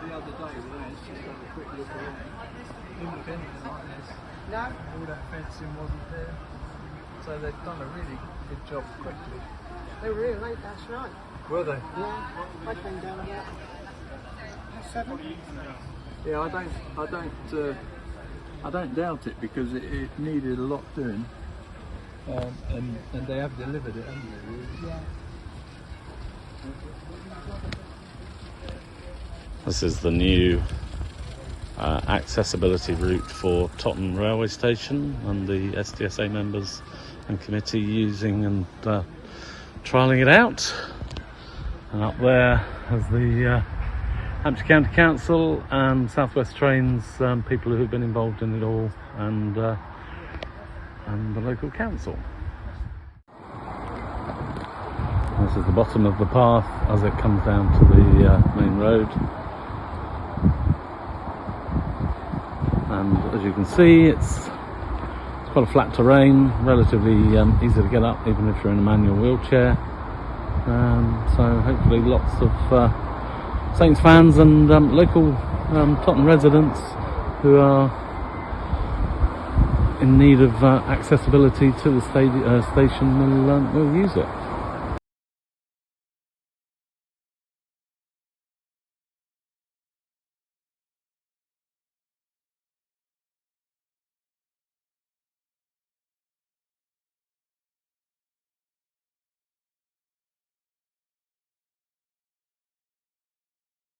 the other day with us, just have a quick look around. Didn't look anything like this. No? All that fencing wasn't there. So they've done a really good job quickly. They were here late last night. Were they? Yeah, I've been down about 7. Yeah, I don't doubt it, because it needed a lot doing, and they have delivered it, haven't they? Yeah. This is the new accessibility route for Totton railway station, and the SDSA members and committee using and trialling it out. And up there is the Hampshire County Council and South West Trains, people who have been involved in it all, and the local council. This is the bottom of the path as it comes down to the main road. And as you can see, it's quite a flat terrain, relatively easy to get up even if you're in a manual wheelchair. So hopefully lots of Saints fans and local Totton residents who are in need of accessibility to the station will use it.